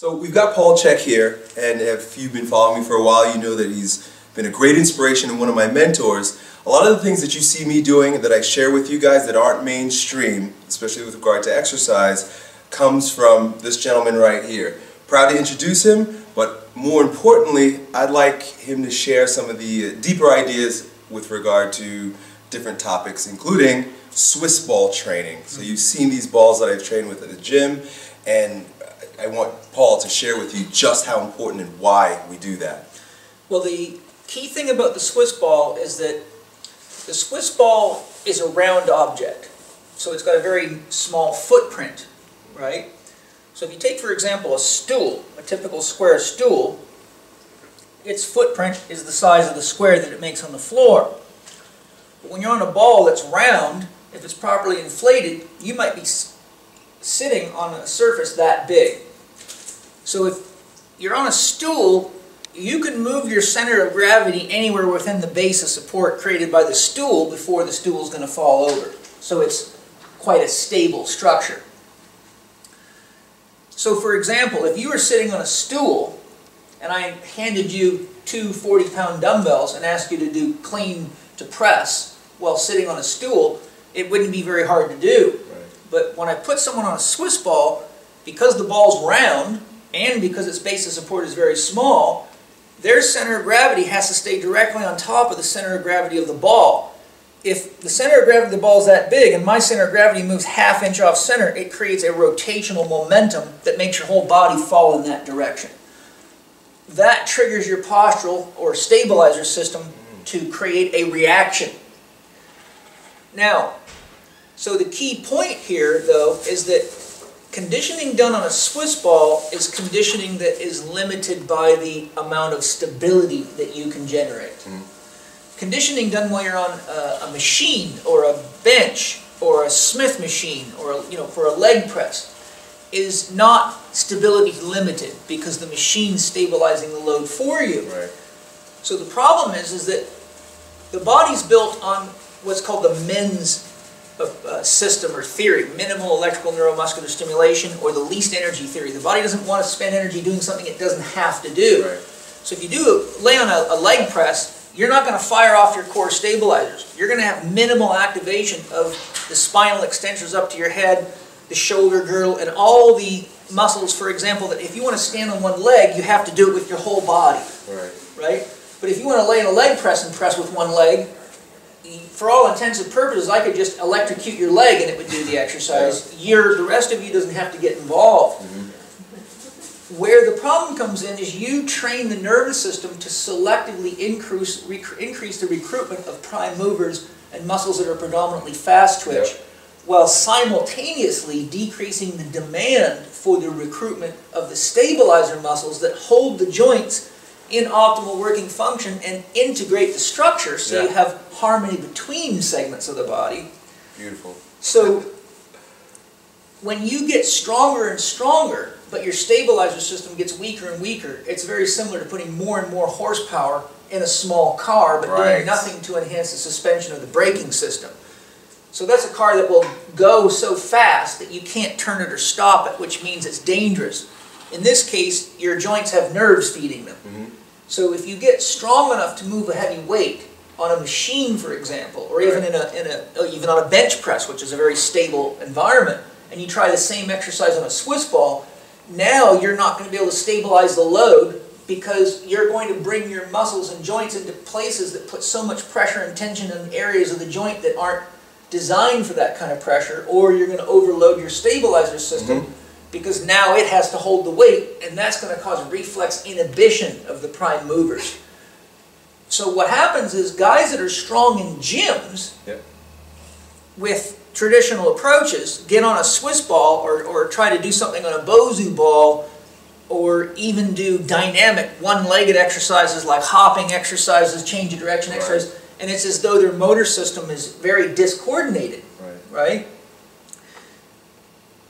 So we've got Paul Chek here, and if you've been following me for a while, you know that he's been a great inspiration and one of my mentors. A lot of the things that you see me doing that I share with you guys that aren't mainstream, especially with regard to exercise, comes from this gentleman right here. Proud to introduce him, but more importantly, I'd like him to share some of the deeper ideas with regard to different topics, including Swiss ball training. So you've seen these balls that I've trained with at the gym, and I want Paul to share with you just how important and why we do that. Well, the key thing about the Swiss ball is that the Swiss ball is a round object. So it's got a very small footprint, right? So if you take, for example, a stool, a typical square stool, its footprint is the size of the square that it makes on the floor. But when you're on a ball that's round, if it's properly inflated, you might be sitting on a surface that big. So if you're on a stool, you can move your center of gravity anywhere within the base of support created by the stool before the stool is going to fall over. So it's quite a stable structure. So for example, if you were sitting on a stool and I handed you two 40-pound dumbbells and asked you to do clean to press while sitting on a stool, it wouldn't be very hard to do. Right. But when I put someone on a Swiss ball, because the ball's round and because its base of support is very small, their center of gravity has to stay directly on top of the center of gravity of the ball. If the center of gravity of the ball is that big and my center of gravity moves ½ inch off center, it creates a rotational momentum that makes your whole body fall in that direction. That triggers your postural or stabilizer system to create a reaction. Now, so the key point here, though, is that conditioning done on a Swiss ball is conditioning that is limited by the amount of stability that you can generate. Conditioning done while you're on a machine or a bench or a Smith machine or for a leg press is not stability limited because the machine's stabilizing the load for you. Right. So the problem is that the body's built on what's called the MENS system or theory, minimal electrical neuromuscular stimulation, or the least energy theory. The body doesn't want to spend energy doing something it doesn't have to do. Right. So if you lay on a leg press, you're not going to fire off your core stabilizers. You're going to have minimal activation of the spinal extensors up to your head, the shoulder girdle, and all the muscles, for example, that if you want to stand on one leg, you have to do it with your whole body. Right? But if you want to lay in a leg press and press with one leg, for all intents and purposes, I could just electrocute your leg and it would do the exercise. The rest of you doesn't have to get involved. Where the problem comes in is you train the nervous system to selectively increase the recruitment of prime movers and muscles that are predominantly fast twitch, while simultaneously decreasing the demand for the recruitment of the stabilizer muscles that hold the joints in optimal working function and integrate the structure so you have harmony between segments of the body. Beautiful. So when you get stronger and stronger, but your stabilizer system gets weaker and weaker, it's very similar to putting more and more horsepower in a small car, but doing nothing to enhance the suspension of the braking system. So that's a car that will go so fast that you can't turn it or stop it, which means it's dangerous. In this case, your joints have nerves feeding them. So if you get strong enough to move a heavy weight on a machine, for example, or even even on a bench press, which is a very stable environment, and you try the same exercise on a Swiss ball, now you're not going to be able to stabilize the load because you're going to bring your muscles and joints into places that put so much pressure and tension in areas of the joint that aren't designed for that kind of pressure, or you're going to overload your stabilizer system because now it has to hold the weight, and that's going to cause reflex inhibition of the prime movers. So what happens is guys that are strong in gyms with traditional approaches get on a Swiss ball or try to do something on a Bosu ball, or even do dynamic one-legged exercises like hopping exercises, change of direction exercises, and it's as though their motor system is very discoordinated, right?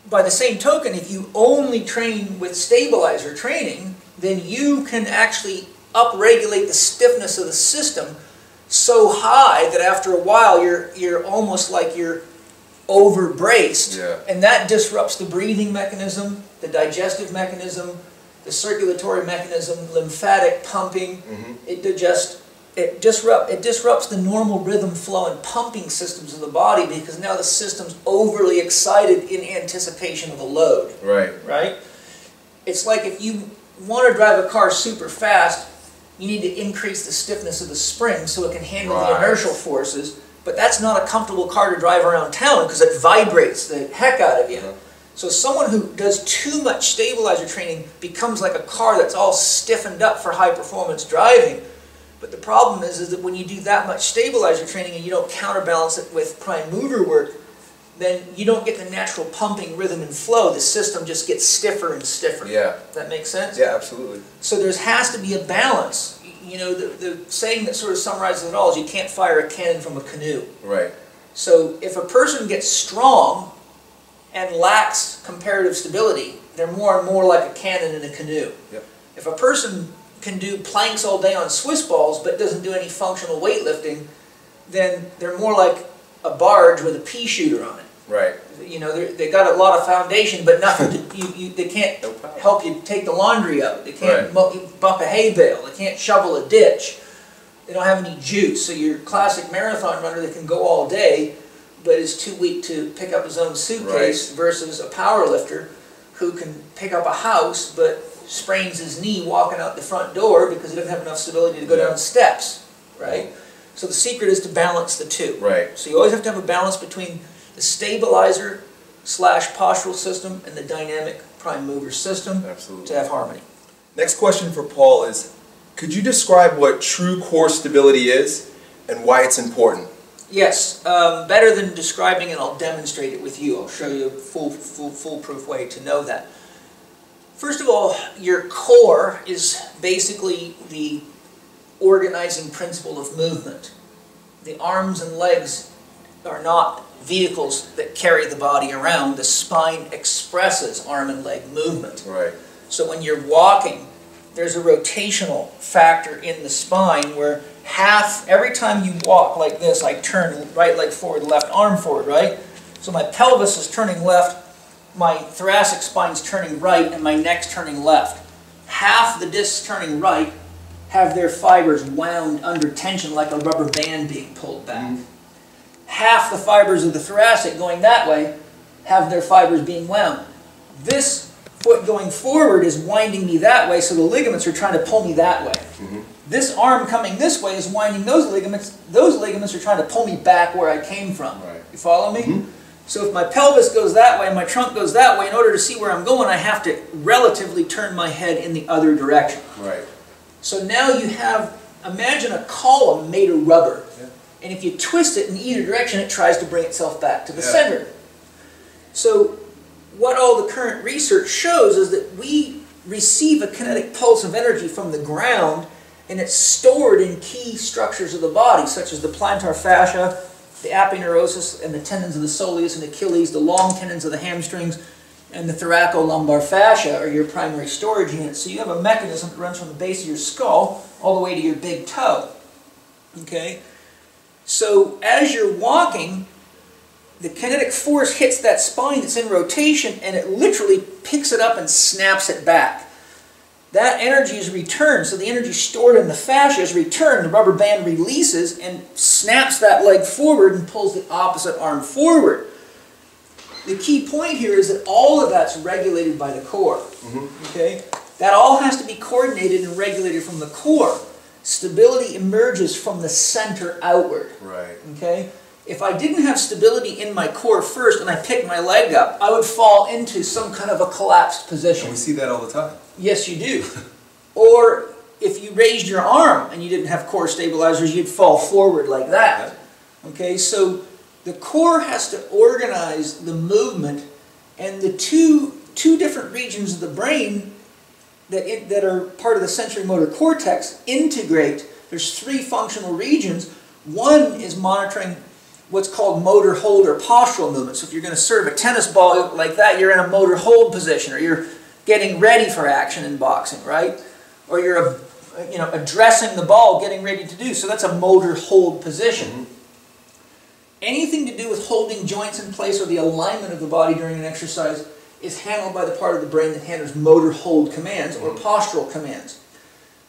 By the same token, if you only train with stabilizer training, then you can actually upregulate the stiffness of the system so high that after a while you're almost like you're over-braced, and that disrupts the breathing mechanism, the digestive mechanism, the circulatory mechanism, lymphatic pumping. It disrupts the normal rhythm, flow, and pumping systems of the body because now the system's overly excited in anticipation of a load. Right? It's like if you want to drive a car super fast, you need to increase the stiffness of the spring so it can handle the inertial forces. But that's not a comfortable car to drive around town because it vibrates the heck out of you. So someone who does too much stabilizer training becomes like a car that's all stiffened up for high performance driving. But the problem is that when you do that much stabilizer training and you don't counterbalance it with prime mover work, then you don't get the natural pumping rhythm and flow. The system just gets stiffer and stiffer. Yeah. Does that make sense? Yeah, absolutely. So there has to be a balance. You know, the saying that sort of summarizes it all is you can't fire a cannon from a canoe. Right. So if a person gets strong and lacks comparative stability, they're more and more like a cannon in a canoe. Yep. If a person can do planks all day on Swiss balls but doesn't do any functional weightlifting, then they're more like a barge with a pea shooter on it. Right. You know, they got a lot of foundation, but nothing. They can't help you take the laundry out. They can't buck a hay bale. They can't shovel a ditch. They don't have any juice. So your classic marathon runner that can go all day, but is too weak to pick up his own suitcase, versus a power lifter who can pick up a house but sprains his knee walking out the front door because he doesn't have enough stability to go down steps. Right. So the secret is to balance the two. Right. So you always have to have a balance between the stabilizer / postural system and the dynamic prime mover system to have harmony. Next question for Paul is, could you describe what true core stability is and why it's important? Yes, better than describing it, I'll demonstrate it with you. I'll show you a foolproof way to know that. First of all, your core is basically the organizing principle of movement. The arms and legs are not vehicles that carry the body around. The spine expresses arm and leg movement. Right. So when you're walking, there's a rotational factor in the spine where every time you walk like this, I turn right leg forward, left arm forward, right? So my pelvis is turning left, my thoracic spine's turning right, and my neck's turning left. Half the discs turning right have their fibers wound under tension like a rubber band being pulled back. Half the fibers of the thoracic going that way have their fibers being wound. This foot going forward is winding me that way, so the ligaments are trying to pull me that way. This arm coming this way is winding those ligaments. Those ligaments are trying to pull me back where I came from. Right. You follow me? So if my pelvis goes that way and my trunk goes that way, in order to see where I'm going, I have to relatively turn my head in the other direction. Right. So now you have, imagine a column made of rubber. And if you twist it in either direction, it tries to bring itself back to the center. So what all the current research shows is that we receive a kinetic pulse of energy from the ground, and it's stored in key structures of the body, such as the plantar fascia, the aponeurosis, and the tendons of the soleus and Achilles, the long tendons of the hamstrings, and the thoracolumbar fascia are your primary storage units. So you have a mechanism that runs from the base of your skull all the way to your big toe. Okay? So as you're walking, the kinetic force hits that spine that's in rotation, and it literally picks it up and snaps it back. That energy is returned, so the energy stored in the fascia is returned. The rubber band releases and snaps that leg forward and pulls the opposite arm forward. The key point here is that all of that's regulated by the core. Okay? That all has to be coordinated and regulated from the core. Stability emerges from the center outward. Right. Okay? If I didn't have stability in my core first and I picked my leg up, I would fall into some kind of a collapsed position. And we see that all the time. Yes, you do. Or if you raised your arm and you didn't have core stabilizers, you'd fall forward like that. Okay, so the core has to organize the movement, and the two different regions of the brain that are part of the sensory motor cortex integrate. There's three functional regions. One is monitoring what's called motor hold or postural movement. So if you're going to serve a tennis ball like that, you're in a motor hold position, or you're getting ready for action in boxing, right? Or you're addressing the ball, getting ready to do. So that's a motor hold position. Anything to do with holding joints in place or the alignment of the body during an exercise is handled by the part of the brain that handles motor hold commands or postural commands.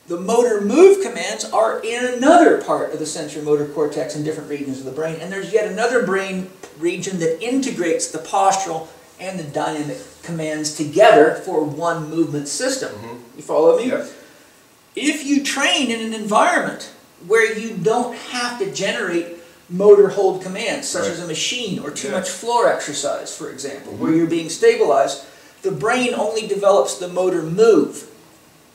The motor move commands are in another part of the sensory motor cortex in different regions of the brain, and there's yet another brain region that integrates the postural and the dynamic commands together for one movement system. You follow me? Yep. If you train in an environment where you don't have to generate motor hold commands, such as a machine or too much floor exercise, for example, where you're being stabilized, the brain only develops the motor move.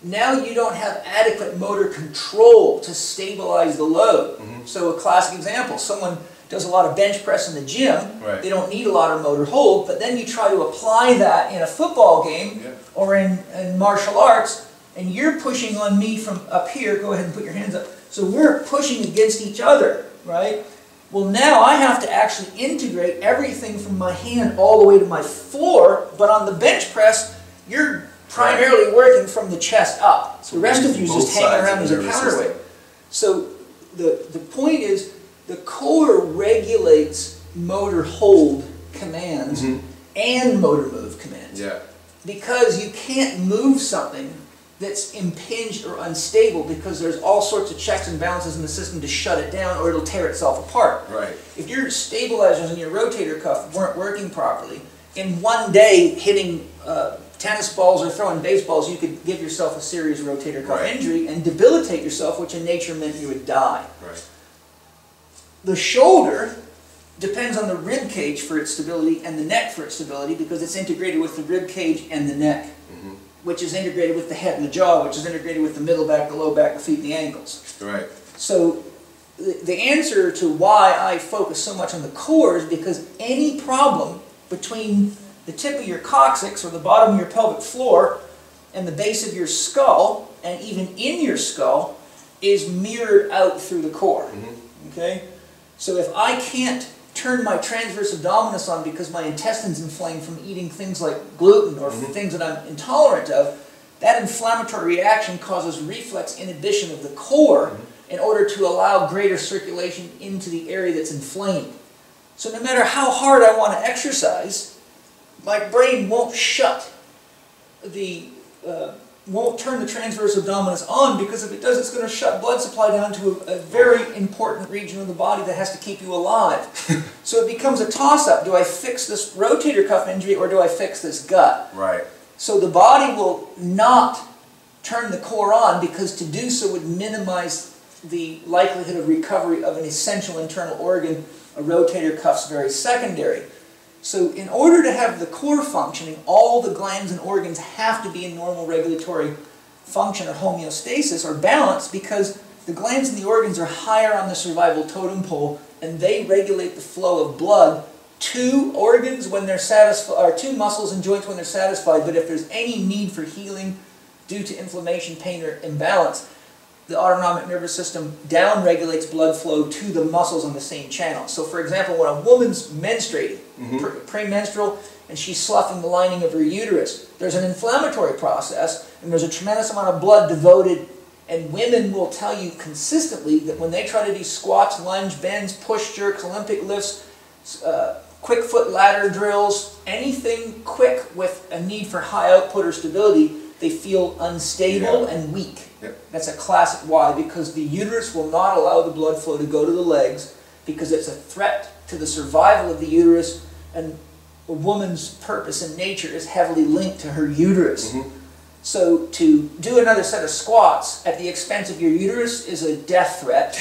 Now you don't have adequate motor control to stabilize the load. So a classic example, someone does a lot of bench press in the gym, they don't need a lot of motor hold, but then you try to apply that in a football game or in martial arts, and you're pushing on me from up here. Go ahead and put your hands up. So we're pushing against each other, right? Well, now I have to actually integrate everything from my hand all the way to my floor, but on the bench press, you're primarily working from the chest up. So the rest of you is just hanging around as a counterweight. So the point is, the core regulates motor hold commands and motor move commands. Because you can't move something that's impinged or unstable because there's all sorts of checks and balances in the system to shut it down or it'll tear itself apart. If your stabilizers and your rotator cuff weren't working properly, in one day hitting tennis balls or throwing baseballs, you could give yourself a serious rotator cuff injury and debilitate yourself, which in nature meant you would die. The shoulder depends on the rib cage for its stability and the neck for its stability because it's integrated with the rib cage and the neck, which is integrated with the head and the jaw, which is integrated with the middle back, the low back, the feet, and the ankles. So the answer to why I focus so much on the core is because any problem between the tip of your coccyx or the bottom of your pelvic floor and the base of your skull, and even in your skull, is mirrored out through the core. Okay? So if I can't turn my transverse abdominis on because my intestines inflamed from eating things like gluten or things that I'm intolerant of, that inflammatory reaction causes reflex inhibition of the core in order to allow greater circulation into the area that's inflamed. So no matter how hard I want to exercise, my brain won't won't turn the transverse abdominis on, because if it does, it's going to shut blood supply down to a very important region of the body that has to keep you alive. So it becomes a toss-up. Do I fix this rotator cuff injury or do I fix this gut? So the body will not turn the core on because to do so would minimize the likelihood of recovery of an essential internal organ. A rotator cuff's very secondary. So in order to have the core functioning, all the glands and organs have to be in normal regulatory function or homeostasis or balance, because the glands and the organs are higher on the survival totem pole and they regulate the flow of blood to organs when they're satisfied, or to muscles and joints when they're satisfied. But if there's any need for healing due to inflammation, pain, or imbalance, the autonomic nervous system down-regulates blood flow to the muscles on the same channel. So for example, when a woman's menstruating, premenstrual, and she's sloughing the lining of her uterus, there's an inflammatory process, and there's a tremendous amount of blood devoted, and women will tell you consistently that when they try to do squats, lunge, bends, push jerks, Olympic lifts, quick foot ladder drills, anything quick with a need for high output or stability, they feel unstable and weak. That's a classic why, because the uterus will not allow the blood flow to go to the legs because it's a threat to the survival of the uterus, and a woman's purpose in nature is heavily linked to her uterus. So to do another set of squats at the expense of your uterus is a death threat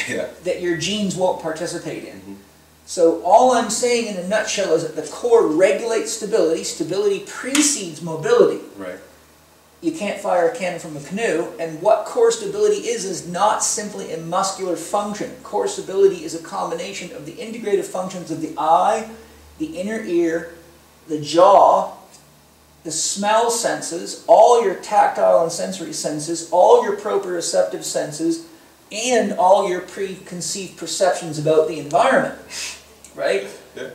that your genes won't participate in. So all I'm saying in a nutshell is that the core regulates stability. Stability precedes mobility. You can't fire a cannon from a canoe, and what core stability is not simply a muscular function. Core stability is a combination of the integrative functions of the eye, the inner ear, the jaw, the smell senses, all your tactile and sensory senses, all your proprioceptive senses, and all your preconceived perceptions about the environment, right?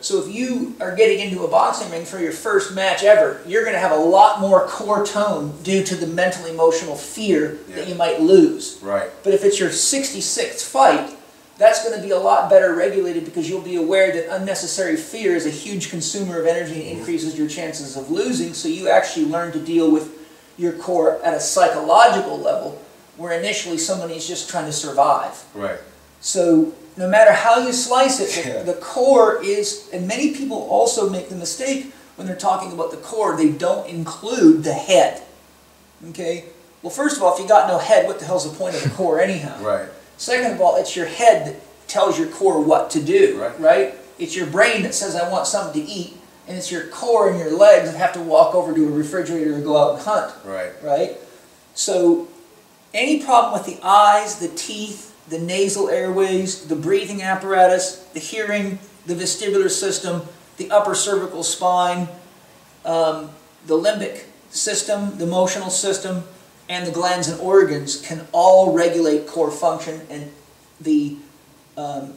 So if you are getting into a boxing ring for your first match ever, you're going to have a lot more core tone due to the mental emotional fear that you might lose. But if it's your 66th fight, that's going to be a lot better regulated because you'll be aware that unnecessary fear is a huge consumer of energy and increases your chances of losing. So you actually learn to deal with your core at a psychological level, where initially somebody's just trying to survive. Right. So no matter how you slice it, the core is, and many people also make the mistake when they're talking about the core, they don't include the head. Okay? Well, first of all, if you got no head, what the hell's the point of the core anyhow? Right. Second of all, it's your head that tells your core what to do, right? It's your brain that says, I want something to eat, and it's your core and your legs that have to walk over to a refrigerator and go out and hunt, right? So any problem with the eyes, the teeth, the nasal airways, the breathing apparatus, the hearing, the vestibular system, the upper cervical spine, the limbic system, the emotional system, and the glands and organs can all regulate core function, and the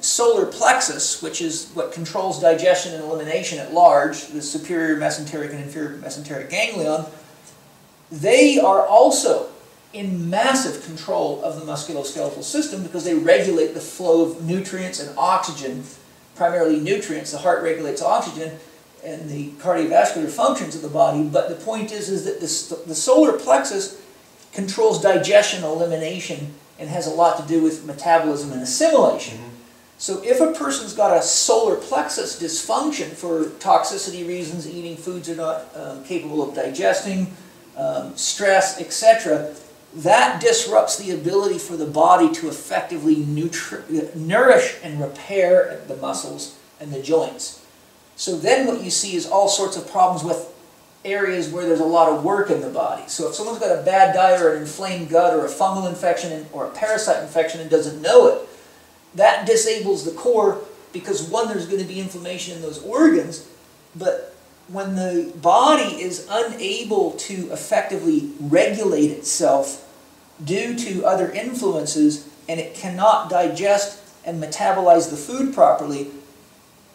solar plexus, which is what controls digestion and elimination at large, the superior mesenteric and inferior mesenteric ganglion, they are also in massive control of the musculoskeletal system because they regulate the flow of nutrients and oxygen, primarily nutrients. The heart regulates oxygen and the cardiovascular functions of the body, but the point is that the solar plexus controls digestion, elimination, and has a lot to do with metabolism and assimilation. So if a person's got a solar plexus dysfunction for toxicity reasons, eating foods are not capable of digesting, stress, etc., that disrupts the ability for the body to effectively nourish and repair the muscles and the joints. So then what you see is all sorts of problems with areas where there's a lot of work in the body. So if someone's got a bad diet or an inflamed gut or a fungal infection or a parasite infection and doesn't know it, that disables the core because, one, there's going to be inflammation in those organs, but when the body is unable to effectively regulate itself due to other influences and it cannot digest and metabolize the food properly,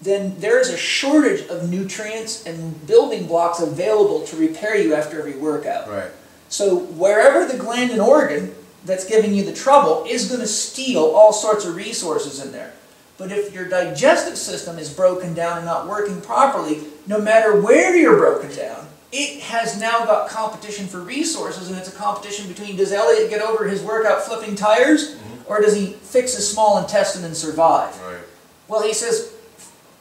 then there is a shortage of nutrients and building blocks available to repair you after every workout. Right. So wherever the gland and organ that's giving you the trouble is going to steal all sorts of resources in there. But if your digestive system is broken down and not working properly, no matter where you're broken down, it has now got competition for resources, and it's a competition between, does Elliott get over his workout flipping tires, or does he fix his small intestine and survive? Right. Well, he says,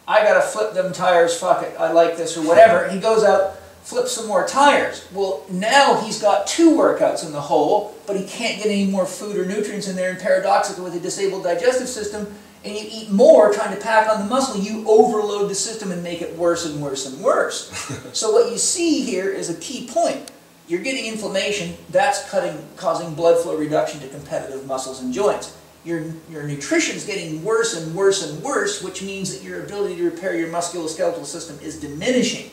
I gotta flip them tires, fuck it, I like this, or whatever. He goes out, flips some more tires. Well, now he's got 2 workouts in the hole, but he can't get any more food or nutrients in there, and paradoxically with a disabled digestive system, and you eat more trying to pack on the muscle, you overload the system and make it worse and worse and worse. So what you see here is a key point. You're getting inflammation, that's causing blood flow reduction to competitive muscles and joints. Your nutrition's getting worse and worse and worse, which means that your ability to repair your musculoskeletal system is diminishing.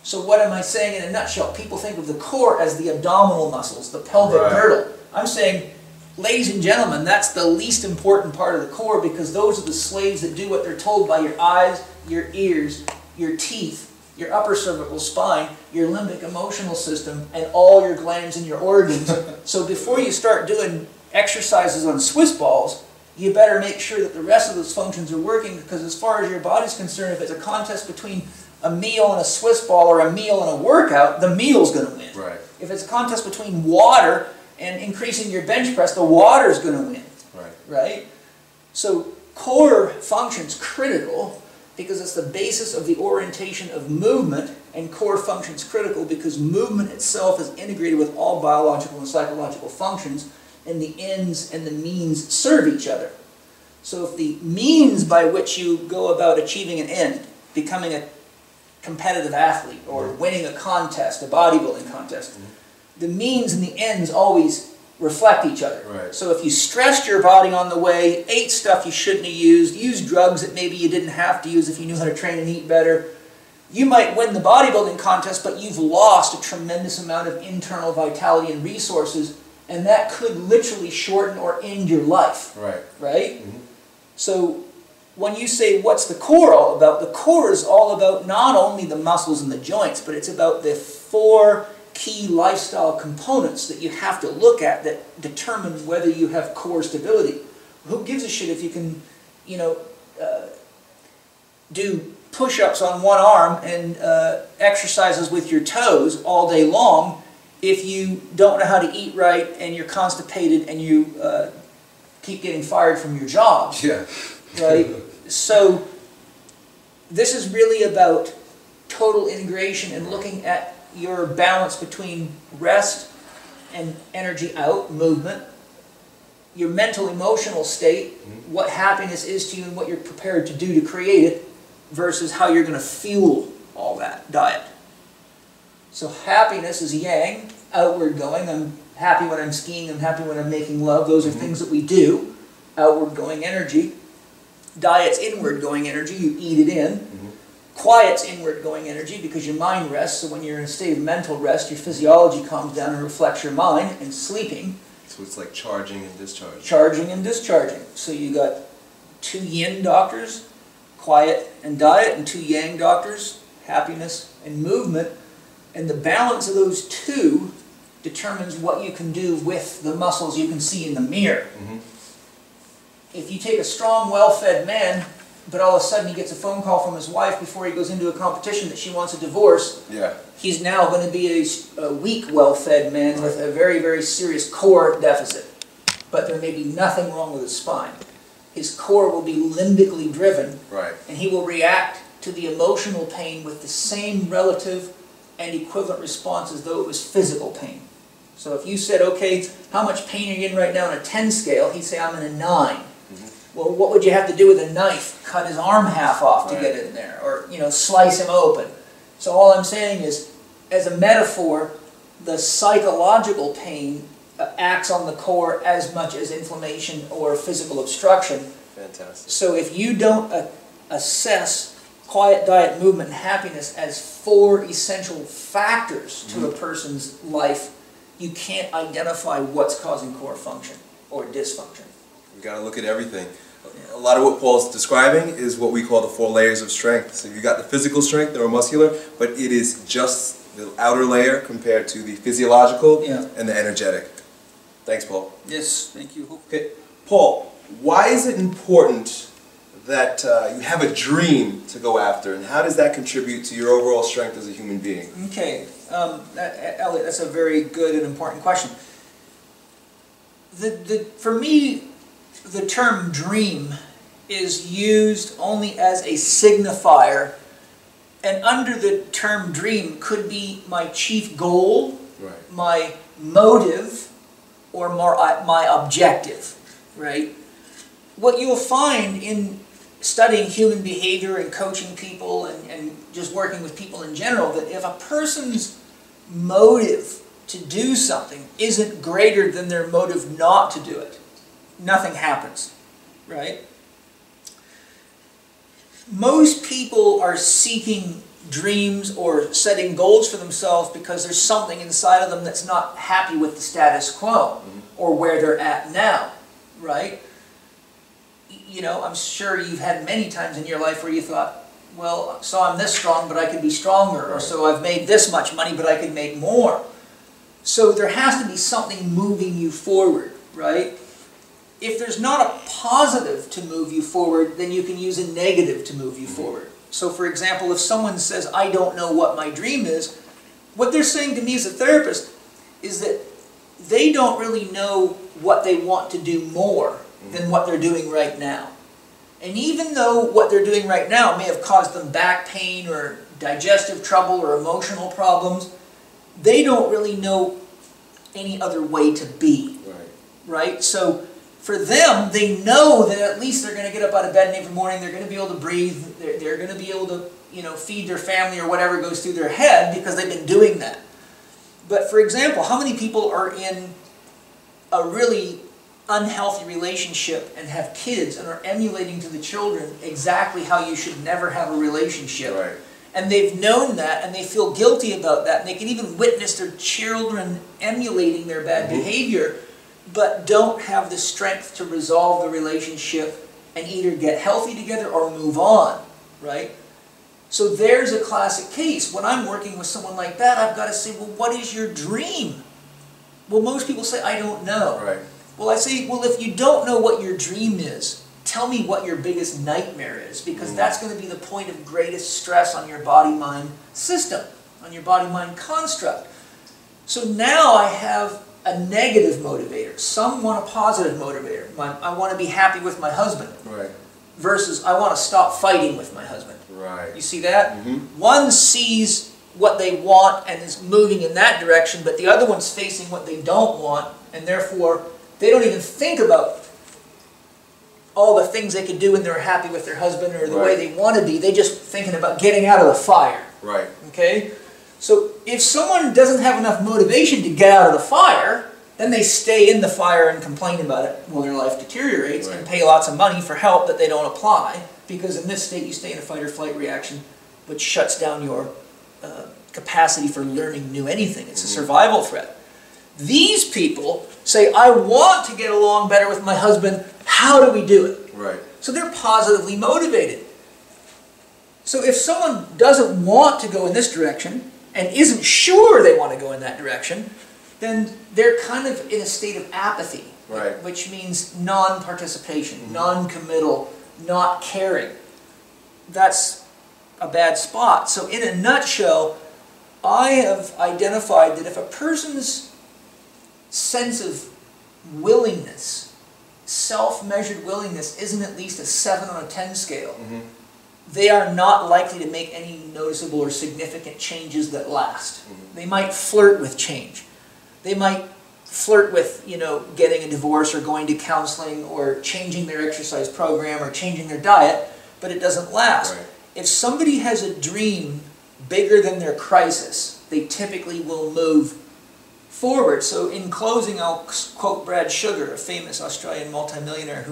So what am I saying in a nutshell? People think of the core as the abdominal muscles, the pelvic girdle. I'm saying, ladies and gentlemen, that's the least important part of the core, because those are the slaves that do what they're told by your eyes, your ears, your teeth, your upper cervical spine, your limbic emotional system, and all your glands and your organs. So before you start doing exercises on Swiss balls, you better make sure that the rest of those functions are working, because as far as your body's concerned, if it's a contest between a meal and a Swiss ball or a meal and a workout, the meal's going to win. Right. If it's a contest between water and increasing your bench press, the water's going to win. Right? So core function's critical because it's the basis of the orientation of movement, and core function's critical because movement itself is integrated with all biological and psychological functions, and the ends and the means serve each other. So if the means by which you go about achieving an end, becoming a competitive athlete or winning a contest, a bodybuilding contest, the means and the ends always reflect each other. Right. So if you stressed your body on the way, ate stuff you shouldn't have used drugs that maybe you didn't have to use if you knew how to train and eat better, you might win the bodybuilding contest, but you've lost a tremendous amount of internal vitality and resources, and that could literally shorten or end your life. Right? So when you say, what's the core all about? The core is all about not only the muscles and the joints, but it's about the 4 key lifestyle components that you have to look at that determine whether you have core stability. who gives a shit if you can, you know, do push-ups on one arm and exercises with your toes all day long if you don't know how to eat right and you're constipated and you keep getting fired from your job. Yeah. Right? So this is really about total integration and looking at your balance between rest and energy out, movement, your mental emotional state, what happiness is to you and what you're prepared to do to create it, versus how you're going to fuel all that diet. So happiness is yang, outward going. I'm happy when I'm skiing, I'm happy when I'm making love. Those are things that we do. Outward going energy. Diet's inward going energy, you eat it in. Quiet's inward going energy because your mind rests, so when you're in a state of mental rest, your physiology calms down and reflects your mind, and sleeping. So it's like charging and discharging. Charging and discharging. So you got 2 yin doctors, quiet and diet, and 2 yang doctors, happiness and movement. And the balance of those 2 determines what you can do with the muscles you can see in the mirror. If you take a strong, well-fed man, but all of a sudden he gets a phone call from his wife before he goes into a competition that she wants a divorce, he's now going to be a weak, well-fed man with a very, very serious core deficit. But there may be nothing wrong with his spine. His core will be limbically driven, and he will react to the emotional pain with the same relative and equivalent response as though it was physical pain. So if you said, okay, how much pain are you in right now on a 10 scale? He'd say, I'm in a 9. Well, what would you have to do with a knife? Cut his arm half off to get it in there, or slice him open. So all I'm saying is, as a metaphor, the psychological pain acts on the core as much as inflammation or physical obstruction. Fantastic. So if you don't assess quiet, diet, movement, and happiness as 4 essential factors to a person's life, you can't identify what's causing core function or dysfunction. You've got to look at everything. A lot of what Paul's describing is what we call the 4 layers of strength. So you've got the physical strength, the neuromuscular, but it is just the outer layer compared to the physiological and the energetic. Thanks, Paul. Yes, thank you. Okay, Paul, why is it important that you have a dream to go after, and how does that contribute to your overall strength as a human being? Okay, Elliot, that's a very good and important question. For me, the term dream is used only as a signifier, and under the term dream could be my chief goal, my motive, or my objective, right? What you'll find in studying human behavior and coaching people and just working with people in general, that if a person's motive to do something isn't greater than their motive not to do it, nothing happens, right? Most people are seeking dreams or setting goals for themselves because there's something inside of them that's not happy with the status quo or where they're at now, right? I'm sure you've had many times in your life where you thought, well, so I'm this strong, but I could be stronger, or so I've made this much money, but I could make more. So there has to be something moving you forward, right? If there's not a positive to move you forward, then you can use a negative to move you forward. So for example, if someone says, I don't know what my dream is, what they're saying to me as a therapist is that they don't really know what they want to do more than what they're doing right now. And even though what they're doing right now may have caused them back pain or digestive trouble or emotional problems, they don't really know any other way to be. Right? So for them, they know that at least they're going to get up out of bed every morning, they're going to be able to breathe, they're going to be able to feed their family or whatever goes through their head because they've been doing that. But for example, how many people are in a really unhealthy relationship and have kids and are emulating to the children exactly how you should never have a relationship? And they've known that and they feel guilty about that, and they can even witness their children emulating their bad behavior, but don't have the strength to resolve the relationship and either get healthy together or move on, right? So there's a classic case. When I'm working with someone like that, I've got to say, well, what is your dream? Well, most people say, I don't know. Well, I say, well, if you don't know what your dream is, tell me what your biggest nightmare is, because that's going to be the point of greatest stress on your body-mind system, on your body-mind construct. So now I have a negative motivator. Some want a positive motivator. I want to be happy with my husband. Right. Versus I want to stop fighting with my husband. Right. You see that? One sees what they want and is moving in that direction, but the other one's facing what they don't want, and therefore they don't even think about all the things they could do when they're happy with their husband or the way they want to be. They're just thinking about getting out of the fire. Right. Okay? So if someone doesn't have enough motivation to get out of the fire, then they stay in the fire and complain about it while their life deteriorates and pay lots of money for help that they don't apply, because in this state you stay in a fight or flight reaction, which shuts down your capacity for learning new anything. It's a survival threat. These people say, I want to get along better with my husband. How do we do it? Right. So they're positively motivated. So if someone doesn't want to go in this direction and isn't sure they want to go in that direction, then they're kind of in a state of apathy, which means non-participation, non-committal, not caring. That's a bad spot. So in a nutshell, I have identified that if a person's sense of willingness, self-measured willingness, isn't at least a 7 on a 10 scale, they are not likely to make any noticeable or significant changes that last. They might flirt with change. They might flirt with, you know, getting a divorce or going to counseling or changing their exercise program or changing their diet, but it doesn't last. If somebody has a dream bigger than their crisis, they typically will move forward. So in closing, I'll quote Brad Sugar, a famous Australian multimillionaire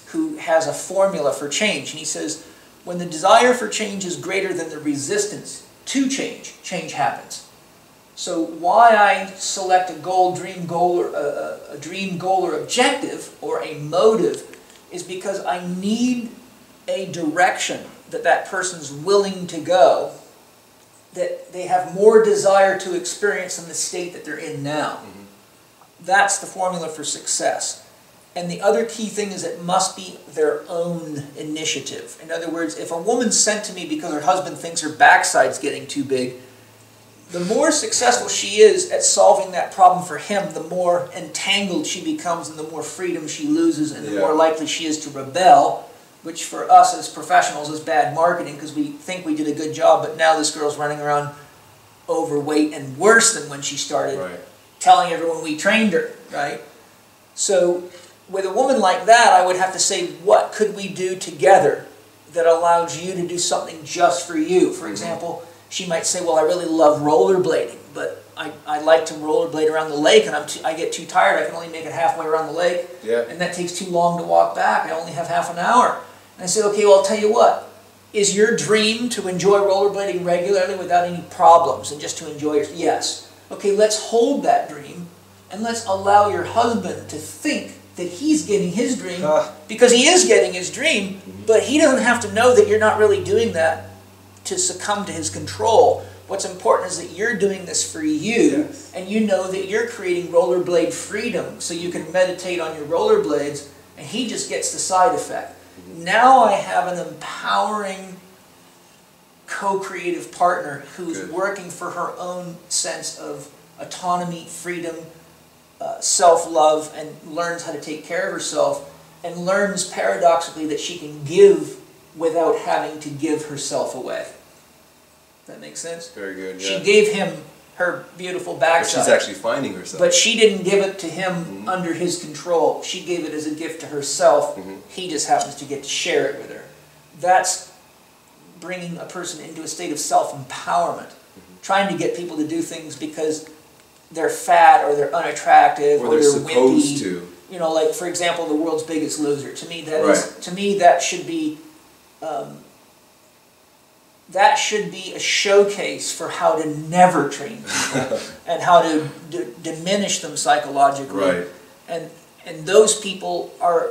who has a formula for change. And he says, when the desire for change is greater than the resistance to change, change happens. So why I select a dream goal or objective or a motive is because I need a direction that person's willing to go, that they have more desire to experience in the state that they're in now. That's the formula for success. And the other key thing is it must be their own initiative. In other words, if a woman's sent to me because her husband thinks her backside's getting too big, the more successful she is at solving that problem for him, the more entangled she becomes and the more freedom she loses and the more likely she is to rebel, which for us as professionals is bad marketing because we think we did a good job, but now this girl's running around overweight and worse than when she started, telling everyone we trained her, right? So with a woman like that, I would have to say, what could we do together that allows you to do something just for you? For example, she might say, well, I really love rollerblading, but I like to rollerblade around the lake, and I get too tired. I can only make it halfway around the lake, and that takes too long to walk back. I only have half an hour. And I said, okay, well, I'll tell you what. Is your dream to enjoy rollerblading regularly without any problems and just to enjoy it? Yes. Okay, let's hold that dream, and let's allow your husband to think that he's getting his dream, because he is getting his dream, but he doesn't have to know that you're not really doing that to succumb to his control. What's important is that you're doing this for you, and you know that you're creating rollerblade freedom, so you can meditate on your rollerblades, and he just gets the side effect. Now I have an empowering co-creative partner who's working for her own sense of autonomy, freedom, self-love, and learns how to take care of herself, and learns paradoxically that she can give without having to give herself away. That makes sense? Very good, She gave him her beautiful backside. But she's actually finding herself. But she didn't give it to him under his control. She gave it as a gift to herself. He just happens to get to share it with her. That's bringing a person into a state of self-empowerment. Trying to get people to do things because they're fat or they're unattractive or they're supposed wimpy. to. You know, like for example, The World's Biggest Loser. To me, that should be a showcase for how to never train people and how to diminish them psychologically. And those people are,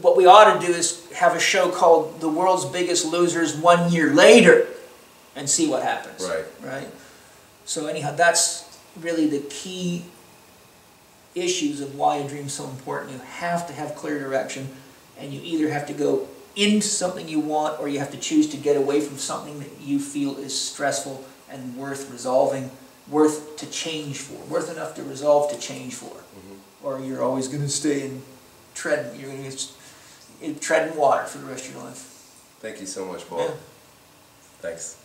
what we ought to do is have a show called The World's Biggest Losers 1 year later and see what happens. Right? So anyhow, that's really the key issues of why a dream's so important. You have to have clear direction, and you either have to go into something you want, or you have to choose to get away from something that you feel is stressful and worth resolving, worth to change for, worth enough to resolve to change for. Or you're always going to stay in tread in water for the rest of your life. Thank you so much, Paul. Yeah. Thanks.